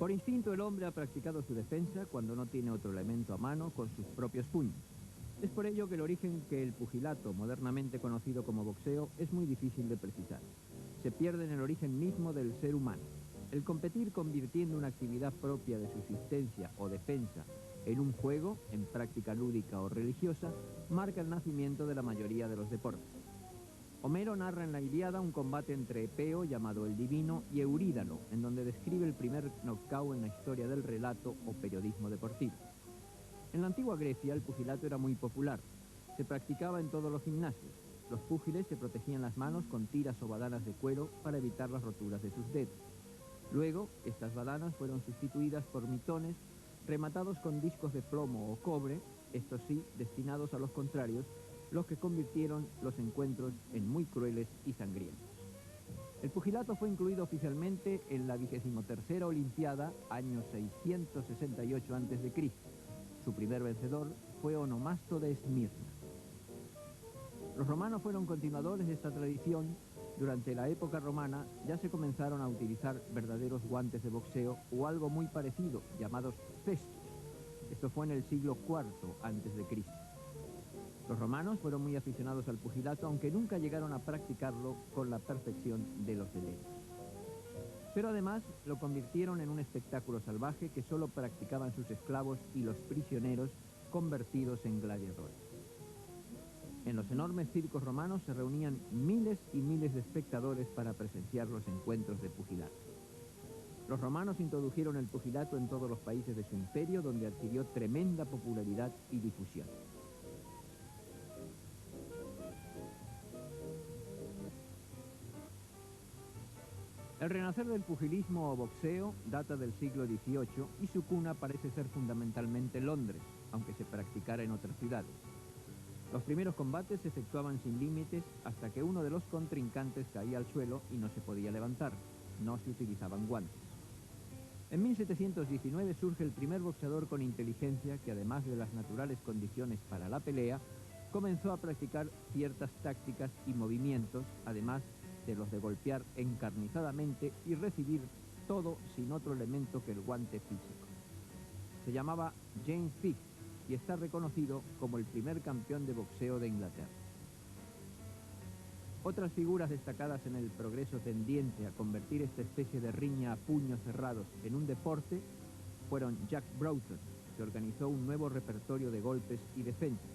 Por instinto el hombre ha practicado su defensa cuando no tiene otro elemento a mano con sus propios puños. Es por ello que el origen que el pugilato, modernamente conocido como boxeo, es muy difícil de precisar. Se pierde en el origen mismo del ser humano. El competir convirtiendo una actividad propia de subsistencia o defensa en un juego, en práctica lúdica o religiosa, marca el nacimiento de la mayoría de los deportes. Homero narra en la Ilíada un combate entre Epeo, llamado el Divino, y Eurídalo, en donde describe el primer knockout en la historia del relato o periodismo deportivo. En la antigua Grecia el pugilato era muy popular. Se practicaba en todos los gimnasios. Los púgiles se protegían las manos con tiras o badanas de cuero para evitar las roturas de sus dedos. Luego, estas badanas fueron sustituidas por mitones rematados con discos de plomo o cobre, estos sí, destinados a los contrarios, los que convirtieron los encuentros en muy crueles y sangrientos. El pugilato fue incluido oficialmente en la 23ª Olimpiada, año 668 a.C. Su primer vencedor fue Onomasto de Esmirna. Los romanos fueron continuadores de esta tradición. Durante la época romana ya se comenzaron a utilizar verdaderos guantes de boxeo o algo muy parecido, llamados cestus. Esto fue en el siglo IV a.C. Los romanos fueron muy aficionados al pugilato, aunque nunca llegaron a practicarlo con la perfección de los helenos. Pero además lo convirtieron en un espectáculo salvaje que solo practicaban sus esclavos y los prisioneros convertidos en gladiadores. En los enormes circos romanos se reunían miles y miles de espectadores para presenciar los encuentros de pugilato. Los romanos introdujeron el pugilato en todos los países de su imperio, donde adquirió tremenda popularidad y difusión. El renacer del pugilismo o boxeo data del siglo XVIII y su cuna parece ser fundamentalmente Londres, aunque se practicara en otras ciudades. Los primeros combates se efectuaban sin límites hasta que uno de los contrincantes caía al suelo y no se podía levantar. No se utilizaban guantes. En 1719 surge el primer boxeador con inteligencia que, además de las naturales condiciones para la pelea, comenzó a practicar ciertas tácticas y movimientos, además de los de golpear encarnizadamente y recibir todo sin otro elemento que el guante físico. Se llamaba James Vick y está reconocido como el primer campeón de boxeo de Inglaterra. Otras figuras destacadas en el progreso tendiente a convertir esta especie de riña a puños cerrados en un deporte fueron Jack Broughton, que organizó un nuevo repertorio de golpes y defensas.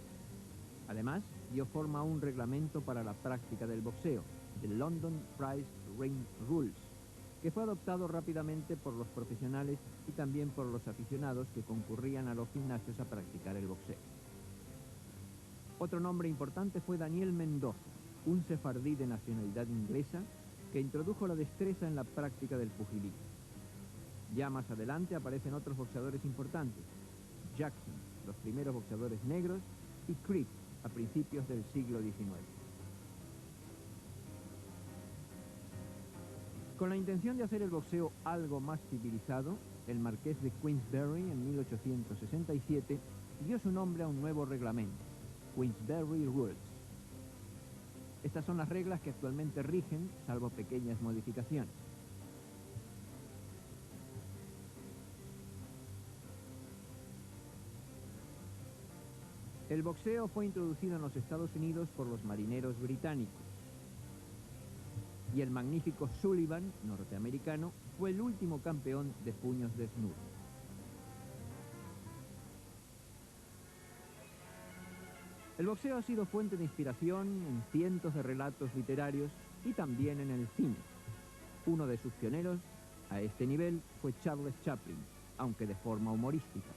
Además, dio forma a un reglamento para la práctica del boxeo, el London Prize Ring Rules, que fue adoptado rápidamente por los profesionales y también por los aficionados que concurrían a los gimnasios a practicar el boxeo. Otro nombre importante fue Daniel Mendoza, un sefardí de nacionalidad inglesa que introdujo la destreza en la práctica del pugilismo. Ya más adelante aparecen otros boxeadores importantes: Jackson, los primeros boxeadores negros, y Creed, a principios del siglo XIX. Con la intención de hacer el boxeo algo más civilizado, el marqués de Queensberry, en 1867, dio su nombre a un nuevo reglamento, Queensberry Rules. Estas son las reglas que actualmente rigen, salvo pequeñas modificaciones. El boxeo fue introducido en los Estados Unidos por los marineros británicos. Y el magnífico Sullivan, norteamericano, fue el último campeón de puños desnudos. El boxeo ha sido fuente de inspiración en cientos de relatos literarios y también en el cine. Uno de sus pioneros a este nivel fue Charles Chaplin, aunque de forma humorística.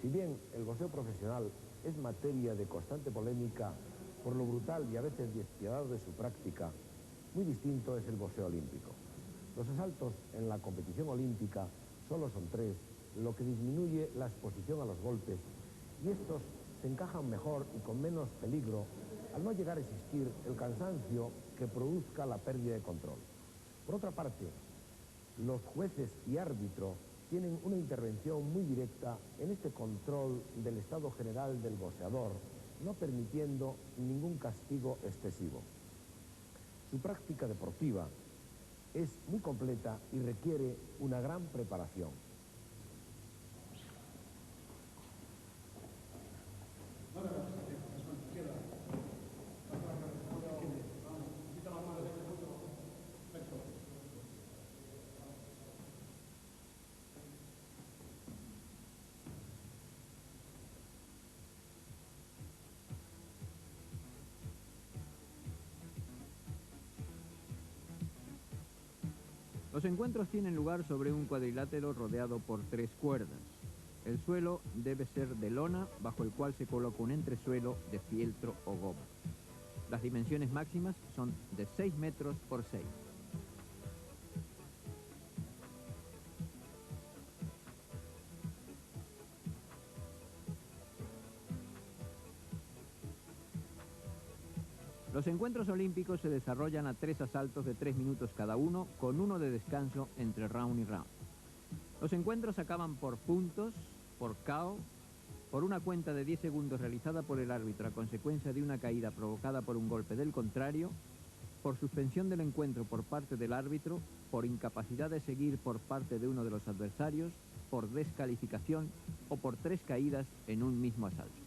Si bien el boxeo profesional es materia de constante polémica por lo brutal y a veces despiadado de su práctica, muy distinto es el boxeo olímpico. Los asaltos en la competición olímpica solo son 3, lo que disminuye la exposición a los golpes, y estos se encajan mejor y con menos peligro al no llegar a existir el cansancio que produzca la pérdida de control. Por otra parte, los jueces y árbitros tienen una intervención muy directa en este control del estado general del boxeador, no permitiendo ningún castigo excesivo. Su práctica deportiva es muy completa y requiere una gran preparación. Los encuentros tienen lugar sobre un cuadrilátero rodeado por 3 cuerdas. El suelo debe ser de lona, bajo el cual se coloca un entresuelo de fieltro o goma. Las dimensiones máximas son de 6 metros por 6. Los encuentros olímpicos se desarrollan a 3 asaltos de 3 minutos cada uno, con 1 de descanso entre round y round. Los encuentros acaban por puntos, por KO, por una cuenta de 10 segundos realizada por el árbitro a consecuencia de una caída provocada por un golpe del contrario, por suspensión del encuentro por parte del árbitro, por incapacidad de seguir por parte de uno de los adversarios, por descalificación o por 3 caídas en un mismo asalto.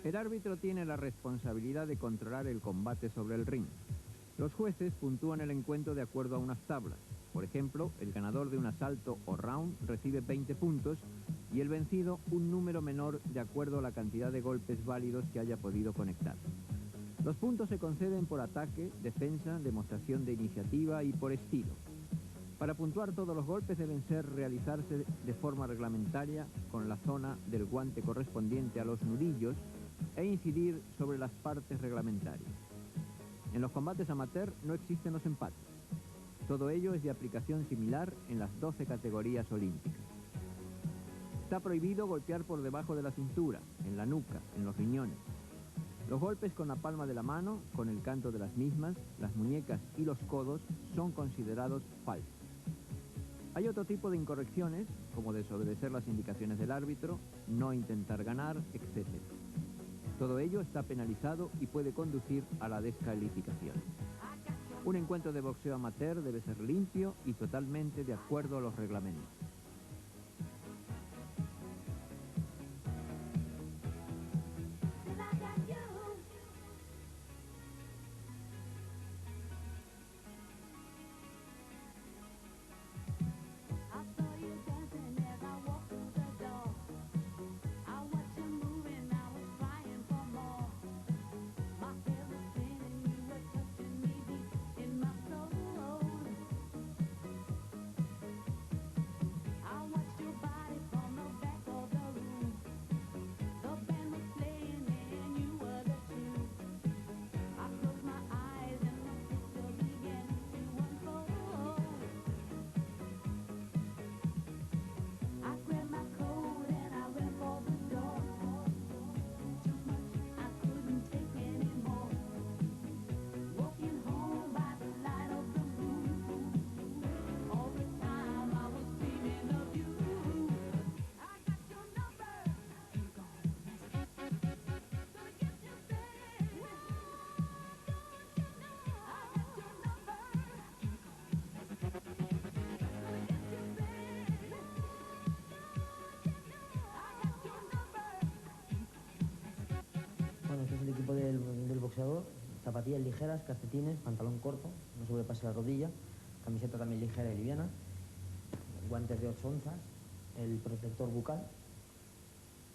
El árbitro tiene la responsabilidad de controlar el combate sobre el ring. Los jueces puntúan el encuentro de acuerdo a unas tablas. Por ejemplo, el ganador de un asalto o round recibe 20 puntos y el vencido un número menor de acuerdo a la cantidad de golpes válidos que haya podido conectar. Los puntos se conceden por ataque, defensa, demostración de iniciativa y por estilo. Para puntuar todos los golpes deben realizarse de forma reglamentaria con la zona del guante correspondiente a los nudillos e incidir sobre las partes reglamentarias. En los combates amateur no existen los empates. Todo ello es de aplicación similar en las 12 categorías olímpicas. Está prohibido golpear por debajo de la cintura, en la nuca, en los riñones. Los golpes con la palma de la mano, con el canto de las mismas, las muñecas y los codos son considerados falsos. Hay otro tipo de incorrecciones, como desobedecer las indicaciones del árbitro, no intentar ganar, etc. Todo ello está penalizado y puede conducir a la descalificación. Un encuentro de boxeo amateur debe ser limpio y totalmente de acuerdo a los reglamentos. Bueno, este es el equipo del boxeador. Zapatillas ligeras, calcetines, pantalón corto, no sobrepase la rodilla, camiseta también ligera y liviana, guantes de 8 onzas, el protector bucal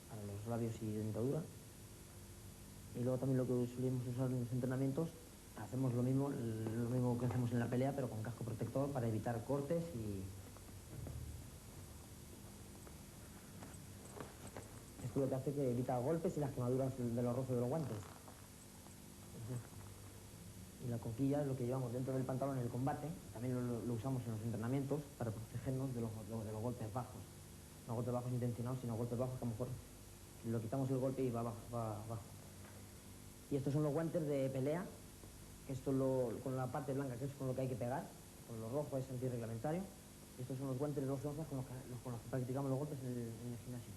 para los labios y dentadura. Y luego también lo que solíamos usar en los entrenamientos, hacemos lo mismo que hacemos en la pelea, pero con casco protector para evitar cortes y... Esto lo que hace que evita golpes y las quemaduras de los roces de los guantes. Y la coquilla es lo que llevamos dentro del pantalón en el combate, también lo usamos en los entrenamientos para protegernos de los golpes bajos. No golpes bajos intencionados, sino golpes bajos que a lo mejor lo quitamos el golpe y va abajo. Y estos son los guantes de pelea, que esto con la parte blanca, que es con lo que hay que pegar, con lo rojo es antirreglamentario. Y estos son los guantes de 12 onzas con los que practicamos los golpes en el gimnasio.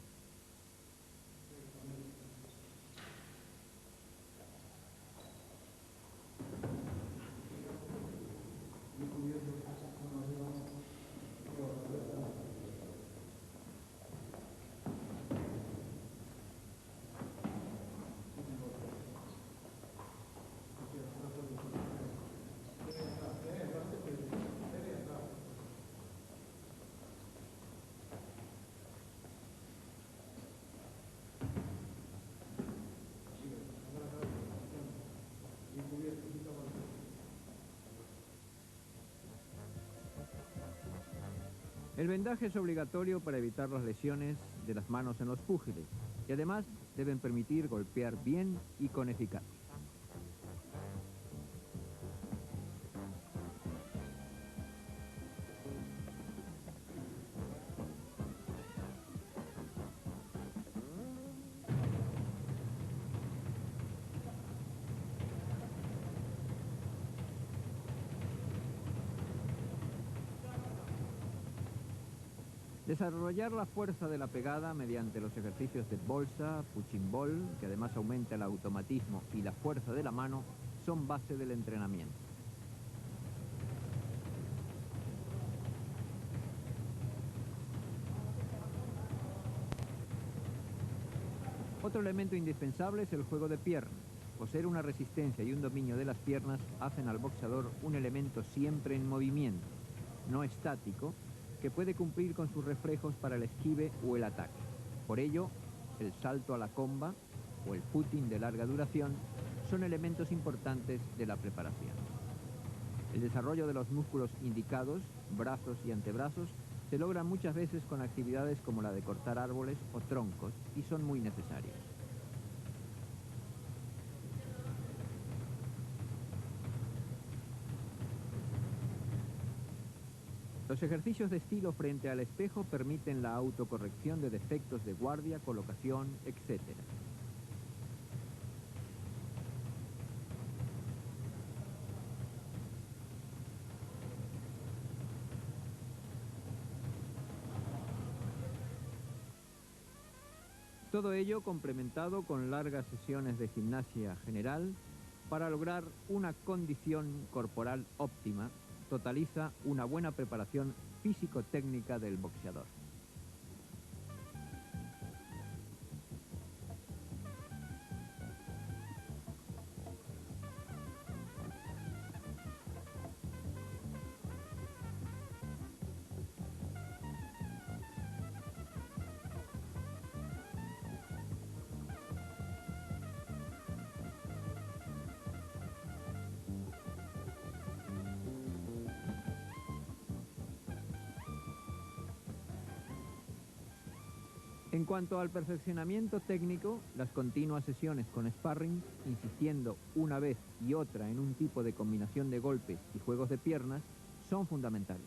El vendaje es obligatorio para evitar las lesiones de las manos en los púgiles y además deben permitir golpear bien y con eficacia. Desarrollar la fuerza de la pegada mediante los ejercicios de bolsa, punching ball, que además aumenta el automatismo y la fuerza de la mano, son base del entrenamiento. Otro elemento indispensable es el juego de piernas. Poseer una resistencia y un dominio de las piernas hacen al boxeador un elemento siempre en movimiento, no estático, que puede cumplir con sus reflejos para el esquive o el ataque. Por ello, el salto a la comba o el footing de larga duración son elementos importantes de la preparación. El desarrollo de los músculos indicados, brazos y antebrazos, se logra muchas veces con actividades como la de cortar árboles o troncos y son muy necesarios. Los ejercicios de estilo frente al espejo permiten la autocorrección de defectos de guardia, colocación, etc. Todo ello complementado con largas sesiones de gimnasia general para lograr una condición corporal óptima, totaliza una buena preparación físico-técnica del boxeador. En cuanto al perfeccionamiento técnico, las continuas sesiones con sparring, insistiendo una vez y otra en un tipo de combinación de golpes y juegos de piernas, son fundamentales.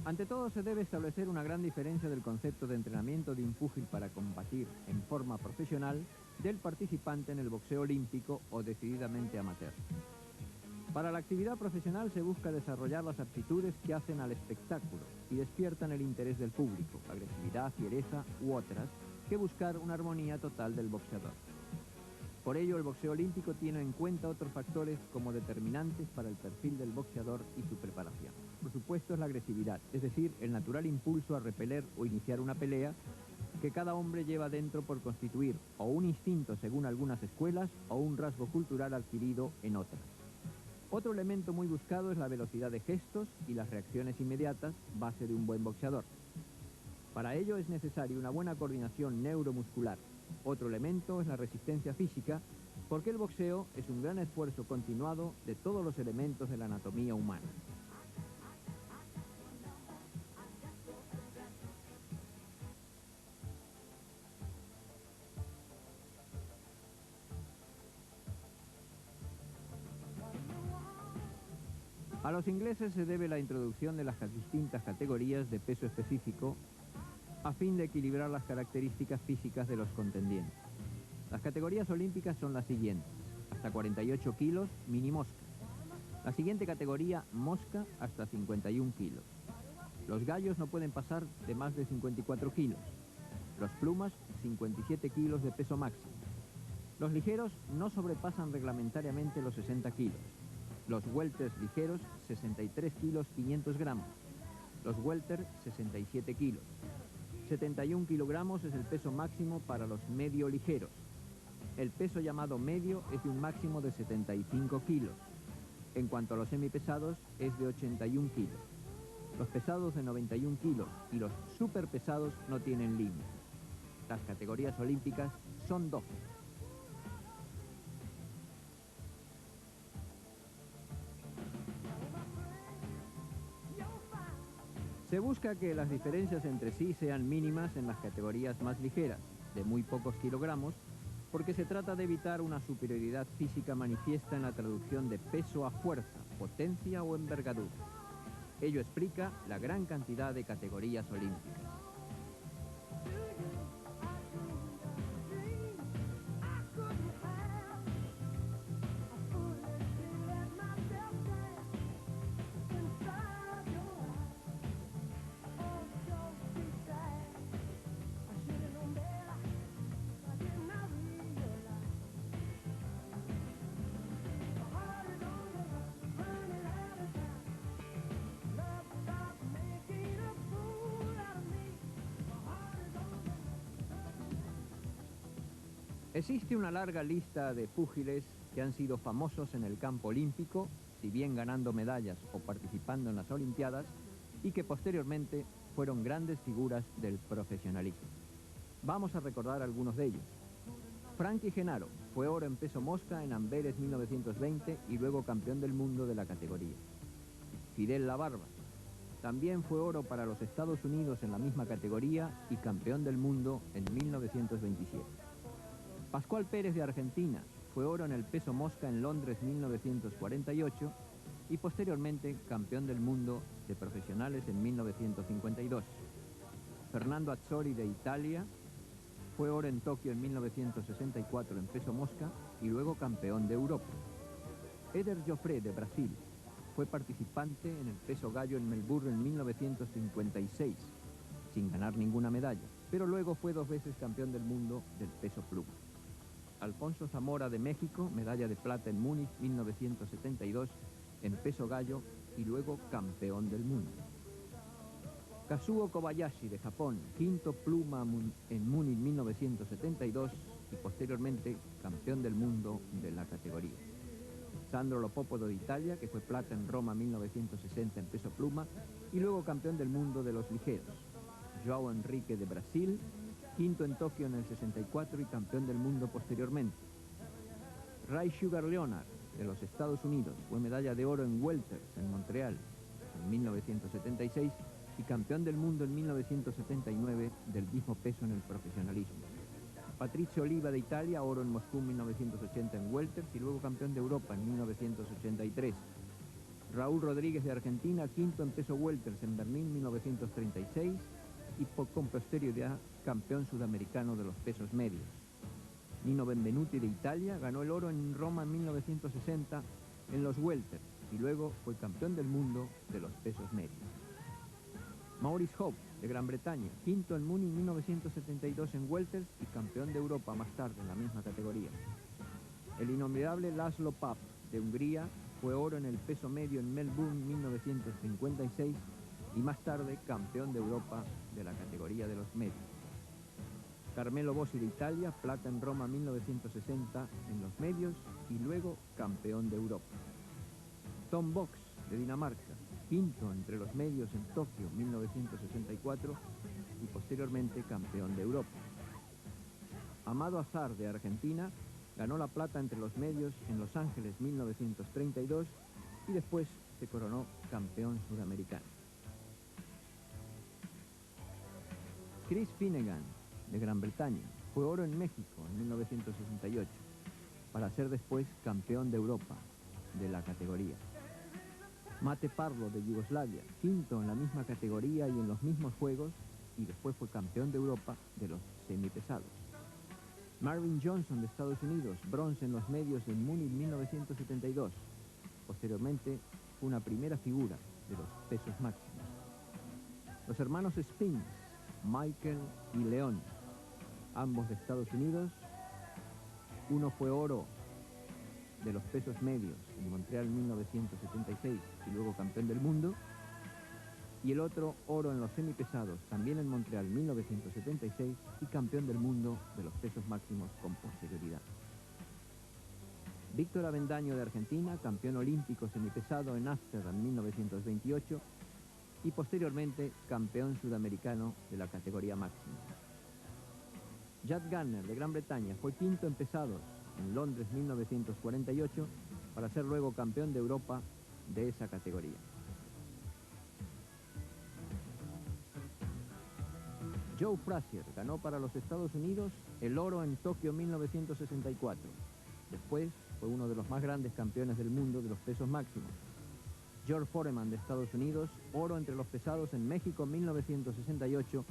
Ante todo, se debe establecer una gran diferencia del concepto de entrenamiento de un púgil para combatir en forma profesional del participante en el boxeo olímpico o decididamente amateur. Para la actividad profesional se busca desarrollar las aptitudes que hacen al espectáculo y despiertan el interés del público, agresividad, fiereza u otras, que buscar una armonía total del boxeador. Por ello, el boxeo olímpico tiene en cuenta otros factores como determinantes para el perfil del boxeador y su preparación. Por supuesto, es la agresividad, es decir, el natural impulso a repeler o iniciar una pelea que cada hombre lleva dentro por constituir o un instinto según algunas escuelas o un rasgo cultural adquirido en otras. Otro elemento muy buscado es la velocidad de gestos y las reacciones inmediatas, base de un buen boxeador. Para ello es necesaria una buena coordinación neuromuscular. Otro elemento es la resistencia física, porque el boxeo es un gran esfuerzo continuado de todos los elementos de la anatomía humana. A los ingleses se debe la introducción de las distintas categorías de peso específico a fin de equilibrar las características físicas de los contendientes. Las categorías olímpicas son las siguientes: hasta 48 kilos, mini mosca. La siguiente categoría, mosca, hasta 51 kilos. Los gallos no pueden pasar de más de 54 kilos. Los plumas, 57 kilos de peso máximo. Los ligeros no sobrepasan reglamentariamente los 60 kilos. Los welters ligeros, 63 kilos 500 gramos. Los welter, 67 kilos. 71 kilogramos es el peso máximo para los medio ligeros. El peso llamado medio es de un máximo de 75 kilos. En cuanto a los semipesados, es de 81 kilos. Los pesados de 91 kilos y los superpesados no tienen límite. Las categorías olímpicas son 12. Se busca que las diferencias entre sí sean mínimas en las categorías más ligeras, de muy pocos kilogramos, porque se trata de evitar una superioridad física manifiesta en la traducción de peso a fuerza, potencia o envergadura. Ello explica la gran cantidad de categorías olímpicas. Existe una larga lista de púgiles que han sido famosos en el campo olímpico, si bien ganando medallas o participando en las Olimpiadas, y que posteriormente fueron grandes figuras del profesionalismo. Vamos a recordar algunos de ellos. Frankie Genaro fue oro en peso mosca en Amberes 1920 y luego campeón del mundo de la categoría. Fidel Labarba también fue oro para los Estados Unidos en la misma categoría y campeón del mundo en 1927. Pascual Pérez de Argentina fue oro en el peso mosca en Londres 1948 y posteriormente campeón del mundo de profesionales en 1952. Fernando Azzori de Italia fue oro en Tokio en 1964 en peso mosca y luego campeón de Europa. Eder Joffre de Brasil fue participante en el peso gallo en Melbourne en 1956, sin ganar ninguna medalla, pero luego fue 2 veces campeón del mundo del peso pluma. Alfonso Zamora de México, medalla de plata en Múnich 1972 en peso gallo y luego campeón del mundo. Kazuo Kobayashi de Japón, quinto pluma en Múnich 1972 y posteriormente campeón del mundo de la categoría. Sandro Lopopodo de Italia, que fue plata en Roma 1960 en peso pluma y luego campeón del mundo de los ligeros. João Henrique de Brasil, quinto en Tokio en el 64 y campeón del mundo posteriormente. Ray Sugar Leonard, de los Estados Unidos, fue medalla de oro en welters en Montreal en 1976 y campeón del mundo en 1979 del mismo peso en el profesionalismo. Patrizio Oliva de Italia, oro en Moscú en 1980 en welters y luego campeón de Europa en 1983. Raúl Rodríguez de Argentina, quinto en peso welters en Berlín 1936 y con posterioridad campeón sudamericano de los pesos medios. Nino Benvenuti de Italia ganó el oro en Roma en 1960 en los welters y luego fue campeón del mundo de los pesos medios. Maurice Hope de Gran Bretaña, quinto en Múnich 1972 en welters y campeón de Europa más tarde en la misma categoría. El inolvidable Laszlo Papp de Hungría fue oro en el peso medio en Melbourne 1956 y más tarde campeón de Europa de la categoría de los medios. Carmelo Bossi de Italia, plata en Roma 1960 en los medios y luego campeón de Europa. Tom Box de Dinamarca, quinto entre los medios en Tokio 1964 y posteriormente campeón de Europa. Amado Azar de Argentina ganó la plata entre los medios en Los Ángeles 1932 y después se coronó campeón sudamericano. Chris Finnegan de Gran Bretaña fue oro en México en 1968 para ser después campeón de Europa de la categoría. Mate Parlo de Yugoslavia, quinto en la misma categoría y en los mismos juegos y después fue campeón de Europa de los semipesados. Marvin Johnson de Estados Unidos, bronce en los medios en Múnich 1972. Posteriormente fue una primera figura de los pesos máximos. Los hermanos Spence, Michael y Leon, ambos de Estados Unidos. Uno fue oro de los pesos medios en Montreal 1976 y luego campeón del mundo. Y el otro oro en los semipesados, también en Montreal 1976 y campeón del mundo de los pesos máximos con posterioridad. Víctor Avendaño de Argentina, campeón olímpico semipesado en Ámsterdam 1928 y posteriormente campeón sudamericano de la categoría máxima. Jad Garner de Gran Bretaña fue quinto en pesados en Londres 1948 para ser luego campeón de Europa de esa categoría. Joe Frazier ganó para los Estados Unidos el oro en Tokio 1964. Después fue uno de los más grandes campeones del mundo de los pesos máximos. George Foreman de Estados Unidos, oro entre los pesados en México 1968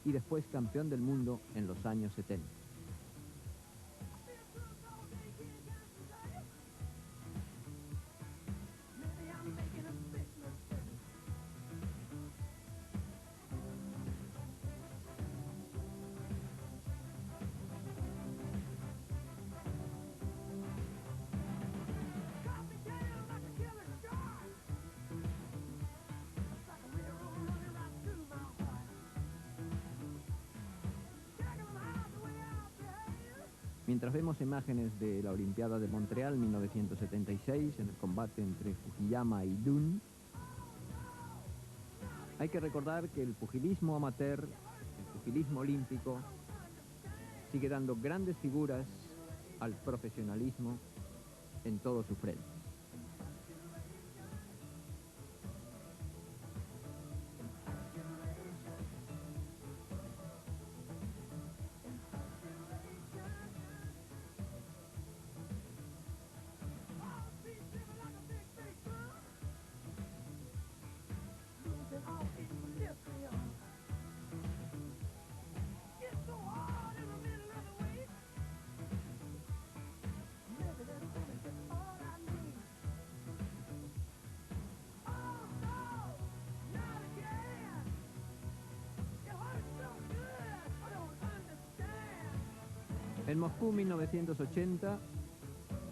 y después campeón del mundo en los años 70. Mientras vemos imágenes de la Olimpiada de Montreal 1976 en el combate entre Fujiyama y Dunn, hay que recordar que el pugilismo amateur, el pugilismo olímpico, sigue dando grandes figuras al profesionalismo en todo su frente. En Moscú 1980,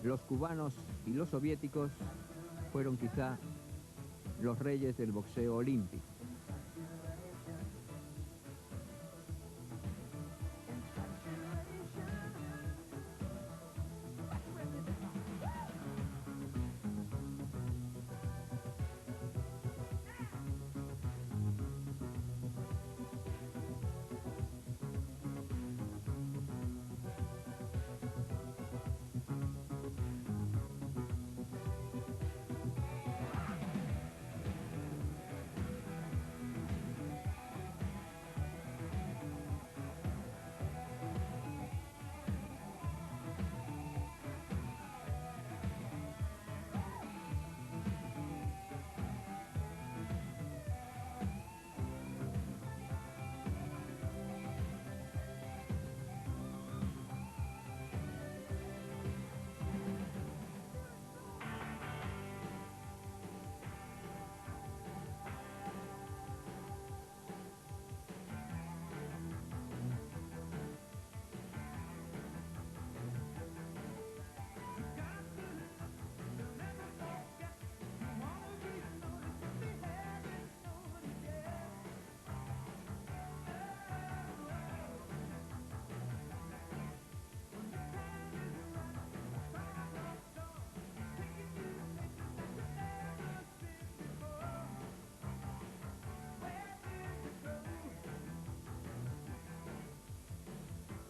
los cubanos y los soviéticos fueron quizá los reyes del boxeo olímpico.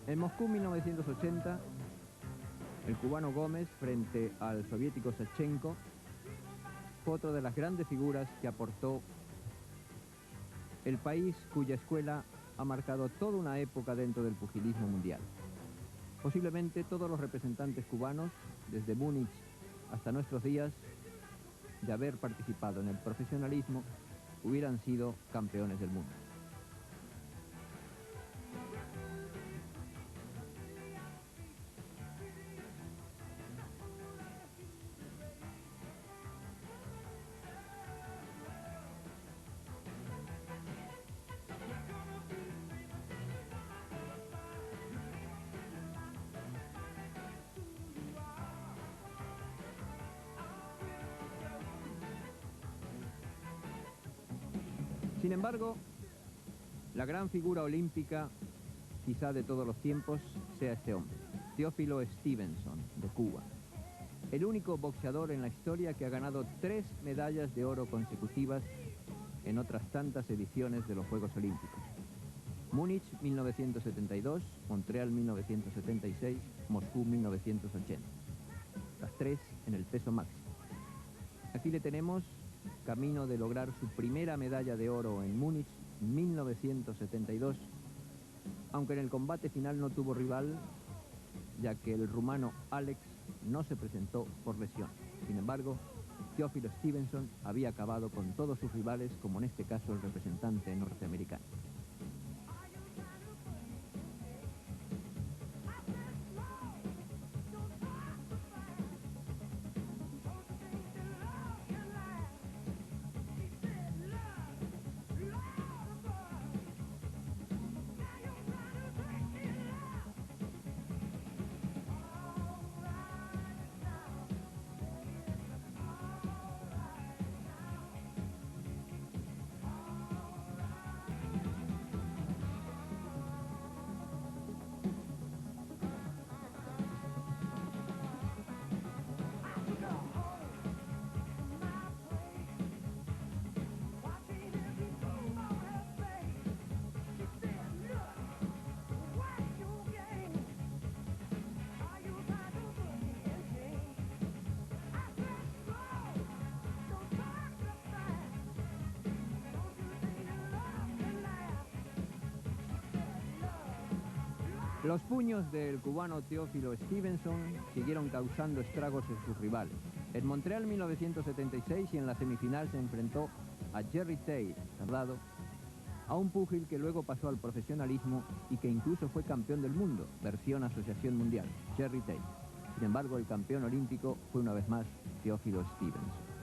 En Moscú 1980, el cubano Gómez frente al soviético Sachenko fue otra de las grandes figuras que aportó el país cuya escuela ha marcado toda una época dentro del pugilismo mundial. Posiblemente todos los representantes cubanos, desde Múnich hasta nuestros días, de haber participado en el profesionalismo, hubieran sido campeones del mundo. Sin embargo, la gran figura olímpica, quizá de todos los tiempos, sea este hombre, Teófilo Stevenson, de Cuba. El único boxeador en la historia que ha ganado 3 medallas de oro consecutivas en otras tantas ediciones de los Juegos Olímpicos. Múnich 1972, Montreal 1976, Moscú 1980. Las 3 en el peso máximo. Aquí le tenemos camino de lograr su primera medalla de oro en Múnich 1972, aunque en el combate final no tuvo rival, ya que el rumano Alex no se presentó por lesión. Sin embargo, Teófilo Stevenson había acabado con todos sus rivales, como en este caso el representante norteamericano. Los puños del cubano Teófilo Stevenson siguieron causando estragos en sus rivales. En Montreal 1976 y en la semifinal se enfrentó a Jerry Tate, cerrado, a un púgil que luego pasó al profesionalismo y que incluso fue campeón del mundo, versión Asociación Mundial, Jerry Tate. Sin embargo, el campeón olímpico fue una vez más Teófilo Stevenson.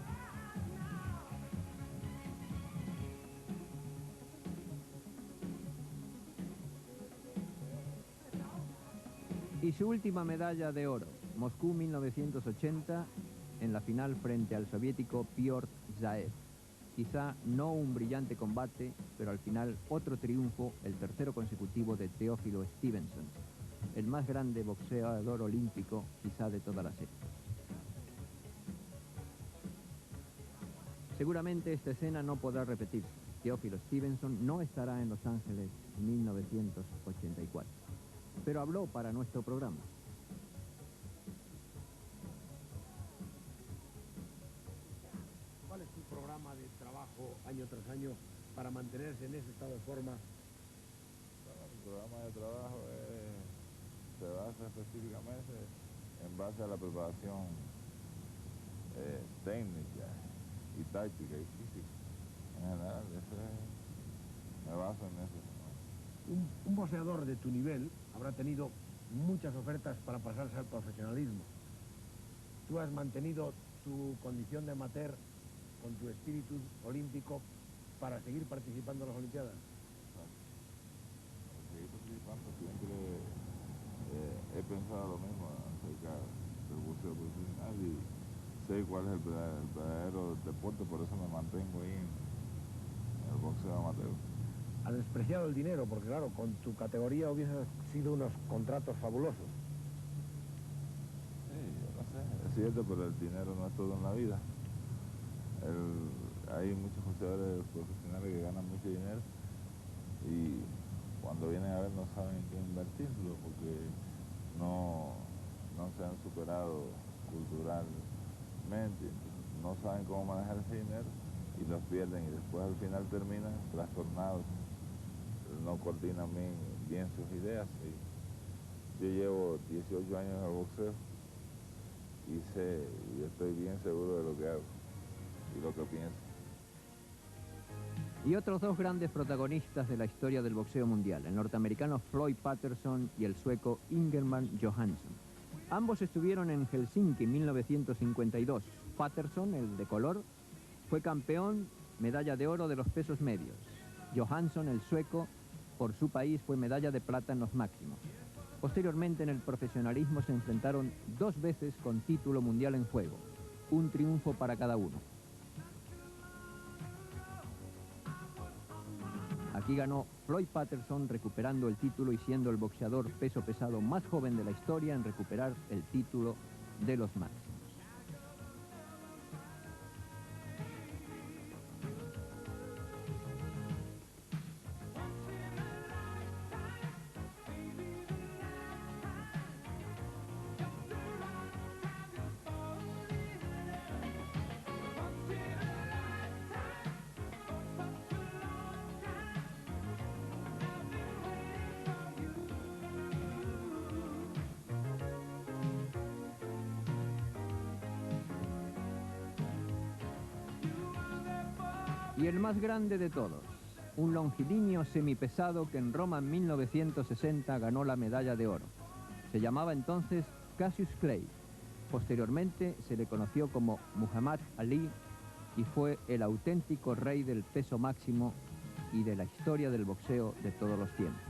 Y su última medalla de oro, Moscú 1980, en la final frente al soviético Piotr Zaev. Quizá no un brillante combate, pero al final otro triunfo, el tercero consecutivo de Teófilo Stevenson, el más grande boxeador olímpico quizá de todas las épocas. Seguramente esta escena no podrá repetirse. Teófilo Stevenson no estará en Los Ángeles 1984. Pero habló para nuestro programa. ¿Cuál es tu programa de trabajo año tras año para mantenerse en ese estado de forma? Bueno, mi programa de trabajo se basa específicamente en base a la preparación técnica y táctica y física. En general, me baso en eso. Un boxeador de tu nivel habrá tenido muchas ofertas para pasarse al profesionalismo. Tú has mantenido tu condición de amateur con tu espíritu olímpico para seguir participando en las Olimpiadas. Para seguir participando siempre he pensado lo mismo acerca del boxeo profesional y sé cuál es el verdadero deporte, por eso me mantengo ahí en el boxeo amateur. Has despreciado el dinero, porque claro, con tu categoría hubiese sido unos contratos fabulosos. Sí, yo no sé, es cierto, pero el dinero no es todo en la vida. Hay muchos boxeadores profesionales que ganan mucho dinero y cuando vienen a ver no saben en qué invertirlo porque no se han superado culturalmente, no saben cómo manejar ese dinero y los pierden y después al final terminan trastornados, no coordinan bien sus ideas. Yo llevo 18 años en el boxeo y estoy bien seguro de lo que hago y lo que pienso. Y otros dos grandes protagonistas de la historia del boxeo mundial, el norteamericano Floyd Patterson y el sueco Ingemar Johansson. Ambos estuvieron en Helsinki en 1952. Patterson, el de color, fue campeón, medalla de oro de los pesos medios. Johansson, el sueco, por su país fue medalla de plata en los máximos. Posteriormente en el profesionalismo se enfrentaron 2 veces con título mundial en juego, un triunfo para cada uno. Aquí ganó Floyd Patterson recuperando el título y siendo el boxeador peso pesado más joven de la historia en recuperar el título de los máximos. Y el más grande de todos, un longilíneo semipesado que en Roma en 1960 ganó la medalla de oro. Se llamaba entonces Cassius Clay. Posteriormente se le conoció como Muhammad Ali y fue el auténtico rey del peso máximo y de la historia del boxeo de todos los tiempos.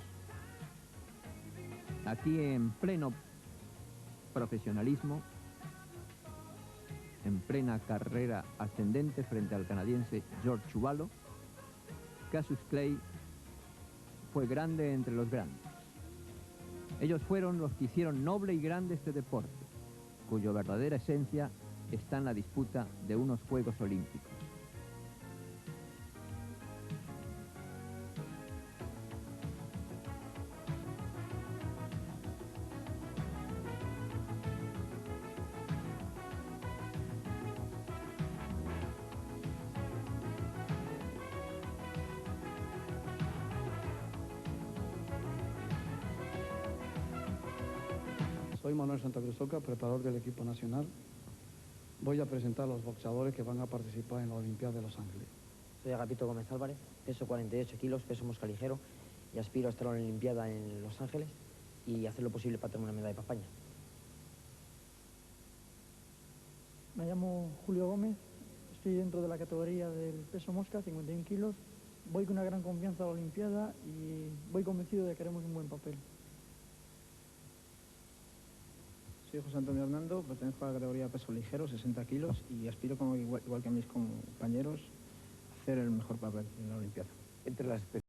Aquí en pleno profesionalismo, en plena carrera ascendente frente al canadiense George Chuvalo, Cassius Clay fue grande entre los grandes. Ellos fueron los que hicieron noble y grande este deporte, cuya verdadera esencia está en la disputa de unos Juegos Olímpicos. Soy Manuel Santa Cruz Oca, preparador del equipo nacional. Voy a presentar a los boxeadores que van a participar en la Olimpiada de Los Ángeles. Soy Agapito Gómez Álvarez, peso 48 kilos, peso mosca ligero y aspiro a estar en la Olimpiada en Los Ángeles y hacer lo posible para tener una medalla para España. Me llamo Julio Gómez, estoy dentro de la categoría del peso mosca, 51 kilos. Voy con una gran confianza a la Olimpiada y voy convencido de que haremos un buen papel. Soy José Antonio Hernando, pertenezco a la categoría peso ligero, 60 kilos, y aspiro, igual que mis compañeros, a hacer el mejor papel en la Olimpiada. Entre las